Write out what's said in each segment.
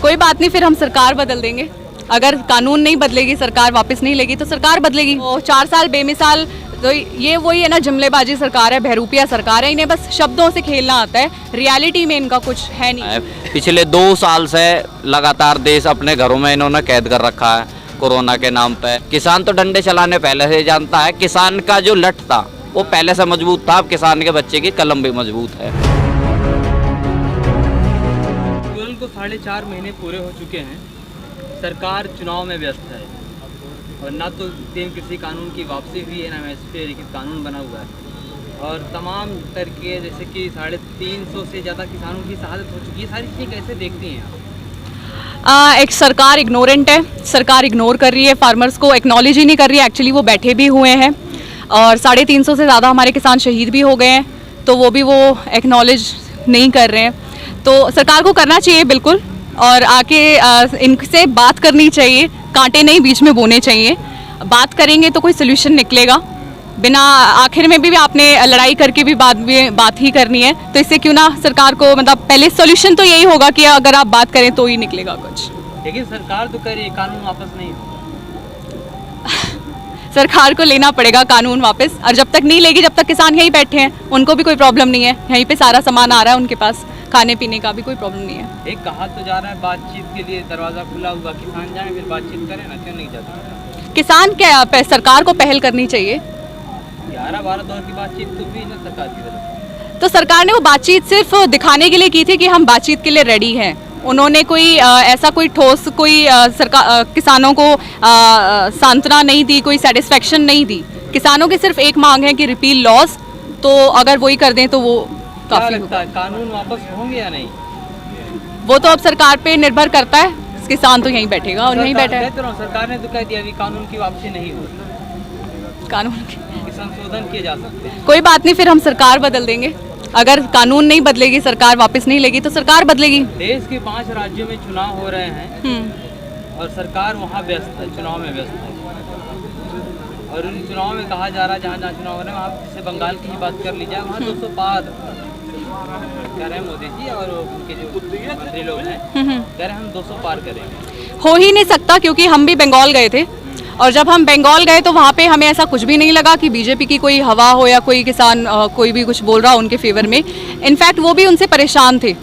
कोई बात नहीं, फिर हम सरकार बदल देंगे। अगर कानून नहीं बदलेगी, सरकार वापस नहीं लेगी तो सरकार बदलेगी। वो 4 साल बेमिसाल, तो ये वही है ना, जुमलेबाजी सरकार है, बहरूपिया सरकार है। इन्हें बस शब्दों से खेलना आता है, रियलिटी में इनका कुछ है नहीं। पिछले 2 साल से लगातार देश अपने घरों में इन्होंने कैद कर रखा है कोरोना के नाम पे। किसान तो डंडे चलाने पहले से जानता है। किसान का जो लठ था वो पहले से मजबूत था, अब किसान के बच्चे की कलम भी मजबूत है। को 4.5 महीने पूरे हो चुके हैं, सरकार चुनाव में व्यस्त है और ना तो पीएम कृषि कानून की वापसी हुई है, ना एमएसपी लिखित कानून बना हुआ है और तमाम तरीके जैसे कि 350 से ज़्यादा किसानों की शहादत हो चुकी है। सारी चीज़ें कैसे देखती हैं आप? एक सरकार इग्नोरेंट है, सरकार इग्नोर कर रही है, फार्मर्स को एक्नॉलेज ही नहीं कर रही है। एक्चुअली वो बैठे भी हुए हैं और 350 से ज़्यादा हमारे किसान शहीद भी हो गए हैं, तो वो भी वो एक्नॉलेज नहीं कर रहे हैं। तो सरकार को करना चाहिए बिल्कुल, और आके इनसे बात करनी चाहिए, कांटे नहीं बीच में बोने चाहिए। बात करेंगे तो कोई सोल्यूशन निकलेगा। बिना आखिर में भी आपने लड़ाई करके भी बात ही करनी है, तो इससे क्यों ना सरकार को, मतलब पहले सोल्यूशन तो यही होगा कि अगर आप बात करें तो ही निकलेगा कुछ। लेकिन सरकार तो कह रही है कानून वापस नहीं होगा। सरकार को लेना पड़ेगा कानून वापस, और जब तक नहीं लेगी, जब तक किसान यहीं बैठे हैं, उनको भी कोई प्रॉब्लम नहीं है। यहीं पे सारा सामान आ रहा है उनके पास, खाने पीने का भी कोई प्रॉब्लम नहीं है। एक कहा तो जा रहा है बातचीत के लिए दरवाज़ा खुला हुआ, किसान जाएं फिर बातचीत करें ना, क्यों नहीं जाते? किसान क्या, सरकार को पहल करनी चाहिए। 11-12 दौर की बातचीत तो हुई ना सरकार की तरफ। तो सरकार ने वो बातचीत सिर्फ दिखाने के लिए की थी कि हम बातचीत के लिए रेडी हैं। उन्होंने कोई ऐसा कोई ठोस कोई सरकार किसानों को सांत्वना नहीं दी, कोई सेटिस्फेक्शन नहीं दी। किसानों की सिर्फ एक मांग है कि रिपील लॉज, तो अगर वही कर दें तो वो काफी लगता है। कानून वापस होंगे या नहीं, वो तो अब सरकार पे निर्भर करता है। किसान तो यहीं बैठेगा और यहीं बैठा है। सरकार ने तो कह दिया अभी कानून की वापसी नहीं होगी, कानून संशोधन किए जा सकते हैं। कोई बात नहीं, फिर हम सरकार बदल देंगे। अगर कानून नहीं बदलेगी, सरकार वापस नहीं लेगी तो सरकार बदलेगी। देश के 5 राज्यों में चुनाव हो रहे हैं और सरकार वहाँ व्यस्त है, चुनाव में व्यस्त है। और उन चुनाव में कहा जा रहा है जहाँ जहाँ चुनाव हो रहे हैं वहाँ, जैसे बंगाल की ही बात कर ली जाए, वहाँ 200 पार कह रहे हैं मोदी जी और उनके जो मंत्री लोग हैं, कह रहे हैं हम 200 पार करेंगे। हो ही नहीं सकता, क्योंकि हम भी बंगाल गए थे और जब हम बंगाल गए तो वहाँ पे हमें ऐसा कुछ भी नहीं लगा कि बीजेपी की कोई हवा हो या कोई किसान कोई भी कुछ बोल रहा हो उनके फेवर में। इनफैक्ट वो भी उनसे परेशान थे।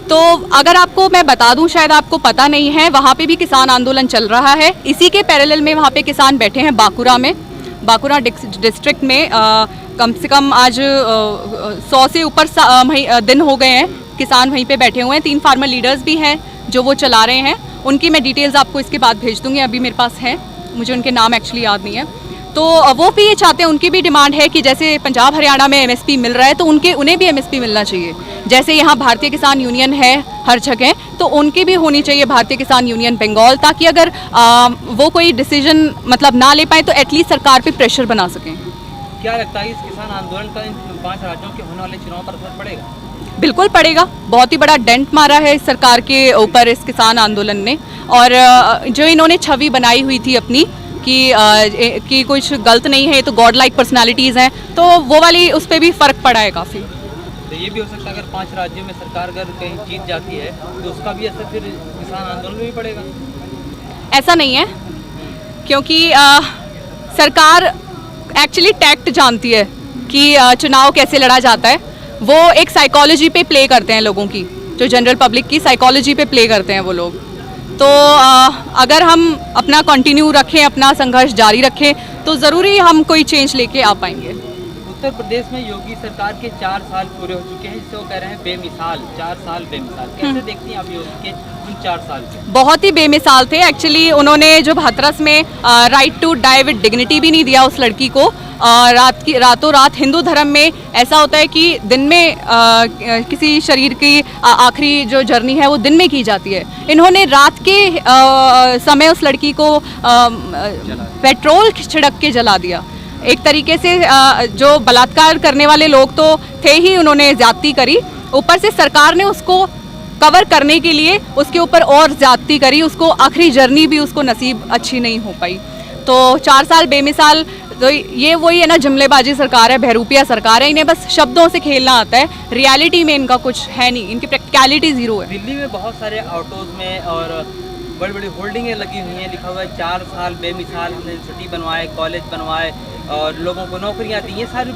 तो अगर आपको मैं बता दूं, शायद आपको पता नहीं है, वहाँ पे भी किसान आंदोलन चल रहा है। इसी के पैरेलल में वहाँ पे किसान बैठे हैं बांकुरा में, बांकुरा डिस्ट्रिक्ट में कम से कम आज 100 से ऊपर दिन हो गए हैं किसान वहीं पे बैठे हुए हैं। 3 फार्मर लीडर्स भी हैं जो वो चला रहे हैं। उनकी मैं डिटेल्स आपको इसके बाद भेज दूंगी, अभी मेरे पास है, मुझे उनके नाम एक्चुअली याद नहीं है। तो वो भी ये चाहते हैं, उनकी भी डिमांड है कि जैसे पंजाब हरियाणा में एमएसपी मिल रहा है तो उन्हें भी एमएसपी मिलना चाहिए। जैसे यहाँ भारतीय किसान यूनियन है हर जगह, तो उनकी भी होनी चाहिए भारतीय किसान यूनियन बंगाल, ताकि अगर वो कोई डिसीजन मतलब ना ले पाए तो एटलीस्ट सरकार पे प्रेशर बना सकें। क्या लगता है इस किसान आंदोलन का इन 5 राज्यों के होने वाले चुनाव पर असर पड़ेगा? बिल्कुल पड़ेगा। बहुत ही बड़ा डेंट मारा है इस सरकार के ऊपर इस किसान आंदोलन ने। और जो इन्होंने छवि बनाई हुई थी अपनी कि कुछ गलत नहीं है, तो गॉड लाइक पर्सनैलिटीज़ हैं, तो वो वाली उस पर भी फ़र्क पड़ा है काफ़ी। तो ये भी हो सकता है अगर 5 राज्यों में सरकार अगर कहीं जीत जाती है तो उसका भी असर फिर किसान आंदोलन में भी पड़ेगा? ऐसा नहीं है, क्योंकि सरकार एक्चुअली टैक्ट जानती है कि चुनाव कैसे लड़ा जाता है। वो एक साइकोलॉजी पे प्ले करते हैं, लोगों की, जो जनरल पब्लिक की साइकोलॉजी पे प्ले करते हैं वो लोग। तो अगर हम अपना कंटिन्यू रखें, अपना संघर्ष जारी रखें, तो ज़रूरी हम कोई चेंज लेके आ पाएंगे। उत्तर प्रदेश में योगी सरकार के 4 साल पूरे हो चुके हैं, जिसे वो कह रहे हैं बेमिसाल, 4 साल बेमिसाल। कैसे देखती हैं आप योगी के उन 4 साल के? बहुत ही बेमिसाल थे एक्चुअली। उन्होंने जो हाथरस में right to die with dignity भी नहीं दिया उस लड़की को। रातों रात हिंदू धर्म में ऐसा होता है कि दिन में किसी शरीर की आखिरी जो जर्नी है वो दिन में की जाती है। इन्होंने रात के समय उस लड़की को पेट्रोल छिड़क के जला दिया। एक तरीके से जो बलात्कार करने वाले लोग तो थे ही, उन्होंने ज्यादती करी, ऊपर से सरकार ने उसको कवर करने के लिए उसके ऊपर और ज्यादती करी। उसको आखिरी जर्नी भी उसको नसीब अच्छी नहीं हो पाई। तो 4 साल बेमिसाल तो ये वही है ना, जुमलेबाजी सरकार है, बहरूपिया सरकार है, इन्हें बस शब्दों से खेलना आता है, रियलिटी में इनका कुछ है नहीं, इनकी प्रैक्टिकलिटी जीरो है। दिल्ली में बहुत सारे ऑटोज में और बड़ी बड़ी होल्डिंगें लगी हुई हैं, लिखा हुआ है 4 साल बेमिसाल हमने सिटी बनवाए, कॉलेज बनवाए और लोगों को नौकरियां दी, ये सारे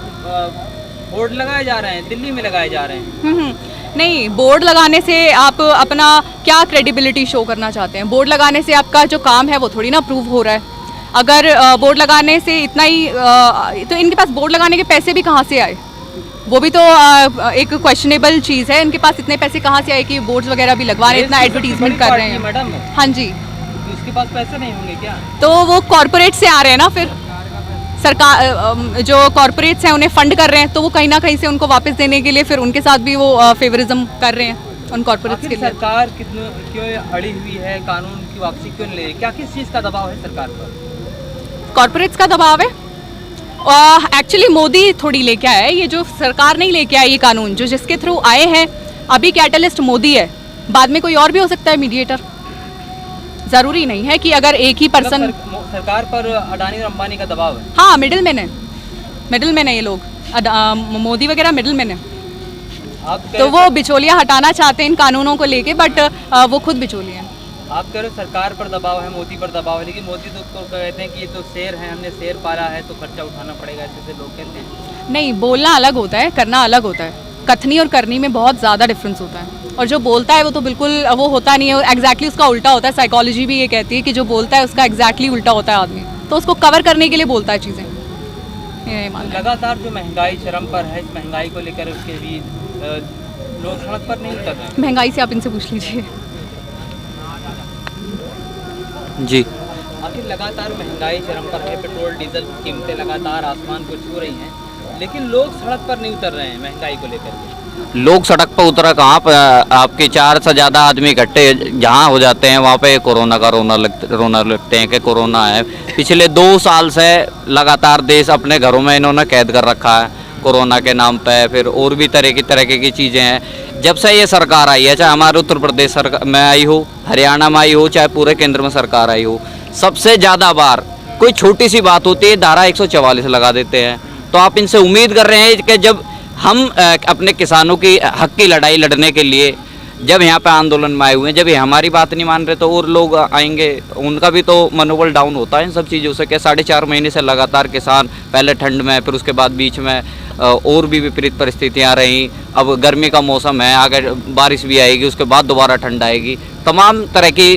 बोर्ड लगाए जा रहे हैं, दिल्ली में लगाए जा रहे हैं। नहीं, बोर्ड लगाने से आप अपना क्या क्रेडिबिलिटी शो करना चाहते हैं? बोर्ड लगाने से आपका जो काम है वो थोड़ी ना अप्रूव हो रहा है। अगर बोर्ड लगाने से इतना ही तो इनके पास बोर्ड लगाने के पैसे भी कहाँ से आए? वो भी तो एक क्वेश्चनेबल चीज़ है, इनके पास इतने पैसे कहाँ से आए कि बोर्ड्स वगैरह भी लगवा रहे हैं, इतना एडवर्टीजमेंट कर रहे हैं। मैडम, हाँ जी, तो उसके पास पैसे नहीं होंगे क्या? तो वो कॉरपोरेट से आ रहे हैं ना, फिर सरकार जो कॉरपोरेट्स हैं उन्हें फंड कर रहे हैं, तो वो कहीं ना कहीं से उनको वापस देने के लिए फिर उनके साथ भी वो फेवरिज्म कर रहे हैं उन कॉरपोरेट्स के लिए। सरकार क्यों अड़ी हुई है, कानून की वापसी क्यों नहीं ले रही? क्या किस चीज़ का दबाव है सरकार पर? कॉरपोरेट्स का दबाव है। एक्चुअली मोदी थोड़ी लेके आया है, ये जो सरकार नहीं लेके आई ये कानून, जो जिसके थ्रू आए हैं, अभी कैटलिस्ट मोदी है, बाद में कोई और भी हो सकता है मीडिएटर। ज़रूरी नहीं है कि अगर एक ही पर्सन। सरकार पर अडानी और अंबानी का दबाव है। हाँ, मिडिल मैन है ये लोग, मोदी वगैरह मिडिल मैन है, तो वो बिचौलियाँ हटाना चाहते हैं इन कानूनों को लेके, बट वो खुद बिचौलिए हैं। आप कह रहे हो सरकार पर दबाव है, मोदी पर दबाव है, लेकिन मोदी तो कहते हैं कि ये तो शेर है, हमने शेर पाला है तो खर्चा उठाना पड़ेगा, ऐसे लोग कहते हैं। नहीं, बोलना अलग होता है, करना अलग होता है। कथनी और करनी में बहुत ज़्यादा डिफरेंस होता है, और जो बोलता है वो तो बिल्कुल वो होता नहीं है, एग्जैक्टली उसका उल्टा होता है। साइकोलॉजी भी ये कहती है कि जो बोलता है उसका एग्जैक्टली उल्टा होता है आदमी, तो उसको कवर करने के लिए बोलता है चीज़ें। लगातार जो महंगाई चरम पर है, इस महंगाई को लेकर उसके भी लोग सड़क पर नहीं उतर रहे हैं। महंगाई से आप इनसे पूछ लीजिए जी। आखिर लगातार महंगाई चरम पर है, पेट्रोल डीजल की कीमतें लगातार आसमान को छू रही हैं, लेकिन लोग सड़क पर नहीं उतर रहे हैं महंगाई को लेकर। लोग सड़क पर उतरा कहाँ पर? आपके 4 से ज़्यादा आदमी इकट्ठे जहाँ हो जाते हैं वहाँ पे कोरोना का रोना लगते हैं कि कोरोना है। पिछले 2 साल से लगातार देश अपने घरों में इन्होंने कैद कर रखा है कोरोना के नाम पे। फिर और भी तरह की चीज़ें हैं। जब से ये सरकार आई है, चाहे हमारे उत्तर प्रदेश सरकार में आई हो, हरियाणा में आई हो, चाहे पूरे केंद्र में सरकार आई हो, सबसे ज़्यादा बार कोई छोटी सी बात होती है धारा 144 लगा देते हैं। तो आप इनसे उम्मीद कर रहे हैं कि जब हम अपने किसानों की हक की लड़ाई लड़ने के लिए जब यहाँ पे आंदोलन में आए हुए हैं, जब ये हमारी बात नहीं मान रहे तो और लोग आएंगे, उनका भी तो मनोबल डाउन होता है इन सब चीज़ों से। कि 4.5 महीने से लगातार किसान, पहले ठंड में, फिर उसके बाद बीच में और भी विपरीत परिस्थितियाँ रहीं। अब गर्मी का मौसम है, आगे बारिश भी आएगी, उसके बाद दोबारा ठंड आएगी। तमाम तरह की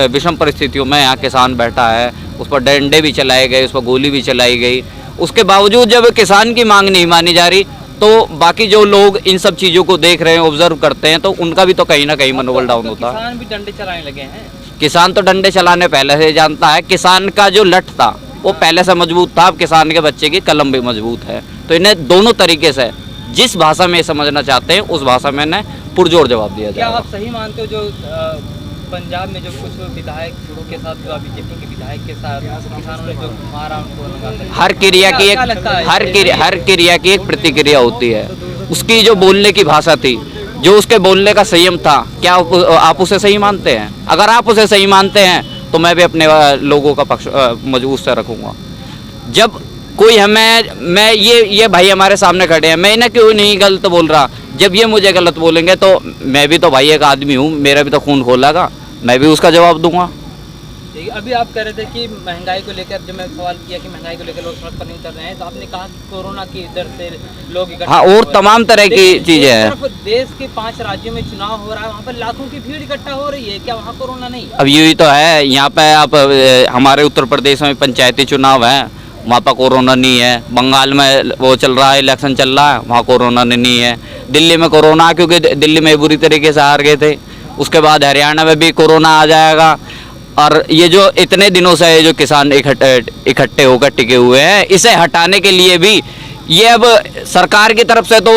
विषम परिस्थितियों में यहाँ किसान बैठा है। उस पर डंडे भी चलाए गए, उस पर गोली भी चलाई गई। उसके बावजूद जब किसान की मांग नहीं मानी जा रही, तो बाकी जो लोग इन सब चीज़ों को देख रहे हैं, ऑब्जर्व करते हैं, तो उनका भी तो कहीं ना कहीं मनोबल डाउन होता है। किसान भी डंडे चलाने लगे हैं। किसान तो डंडे चलाने पहले से जानता है। किसान का जो लठ था वो पहले से मजबूत था। अब किसान के बच्चे की कलम भी मजबूत है। तो इन्हें दोनों तरीके से जिस भाषा में समझना चाहते हैं उस भाषा में इन्हें पुरजोर जवाब दिया क्या जाए। आप सही मानते हो जो पंजाब में जो कुछ विधायक के साथ, जो बीजेपी के विधायक के साथ किसानों ने जो मारा उनको, हर क्रिया की एक प्रतिक्रिया होती है। उसकी जो बोलने की भाषा थी, जो उसके बोलने का संयम था, क्या आप उसे सही मानते हैं? अगर आप उसे सही मानते हैं तो मैं भी अपने लोगों का पक्ष मजबूत से रखूँगा। जब कोई मैं ये भाई हमारे सामने खड़े हैं, मैं इन्हें क्यों नहीं गलत बोल रहा? जब ये मुझे गलत बोलेंगे तो मैं भी तो भाई एक आदमी हूँ, मेरा भी तो खून खोलेगा, मैं भी उसका जवाब दूंगा। अभी आप कह रहे थे कि महंगाई को लेकर, जब मैं सवाल किया कि महंगाई को लेकर लोग सड़क पर नहीं उतर रहे हैं, तो आपने कहा कि कोरोना की डर से लोग इकट्ठे, हाँ, और तमाम तरह की चीजें हैं। देश के 5 राज्यों में चुनाव हो रहा है, वहाँ पर लाखों की भीड़ इकट्ठा हो रही है, क्या वहाँ कोरोना नहीं? अब यही तो है, यहाँ पे आप हमारे उत्तर प्रदेश में पंचायती चुनाव है, वहाँ पर कोरोना नहीं है। बंगाल में वो चल रहा है, इलेक्शन चल रहा है, वहाँ कोरोना नहीं है। दिल्ली में कोरोना, क्योंकि दिल्ली में बुरी तरीके से हार गए थे। उसके बाद हरियाणा में भी कोरोना आ जाएगा। और ये जो इतने दिनों से जो किसान इकट्ठे होकर टिके हुए हैं, इसे हटाने के लिए भी ये अब सरकार की तरफ से तो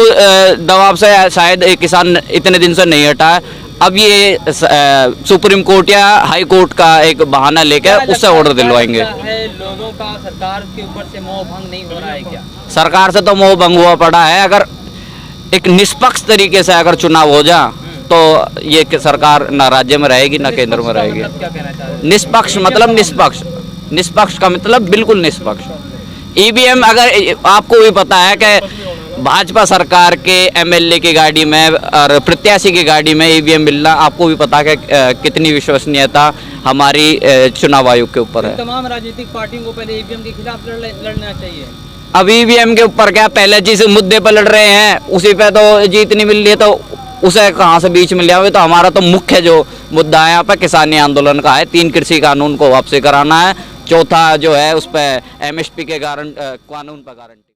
दबाव से शायद एक किसान इतने दिन से नहीं हटा है। अब ये सुप्रीम कोर्ट या हाई कोर्ट का एक बहाना लेकर उससे ऑर्डर दिलवाएंगे। लोगों का सरकार के ऊपर से मोह भंग नहीं हो रहा है क्या? सरकार से तो मोह भंग हुआ पड़ा है। अगर एक निष्पक्ष तरीके से अगर चुनाव हो जा तो ये सरकार ना राज्य में रहेगी ना केंद्र में रहेगी। निष्पक्ष मतलब निष्पक्ष का मतलब बिल्कुल निष्पक्ष, ईवीएम अगर आपको भी पता है कि भाजपा सरकार के एमएलए की गाड़ी में और प्रत्याशी की गाड़ी में ईवीएम मिलना, आपको भी पता है कि कितनी विश्वसनीयता हमारी चुनाव आयोग के ऊपर है। तमाम राजनीतिक पार्टियों को पहले ईवीएम के खिलाफ लड़ना चाहिए। अब ईवीएम के ऊपर क्या, पहले जिस मुद्दे पर लड़ रहे हैं उसी पे तो जीत नहीं मिल रही है, तो उसे कहाँ से बीच में लिया हुआ। तो हमारा तो मुख्य जो मुद्दा है यहाँ पे किसानी आंदोलन का है, 3 कृषि कानून को वापसी कराना है, चौथा जो है उस पर एमएसपी के कानून पर गारंटी।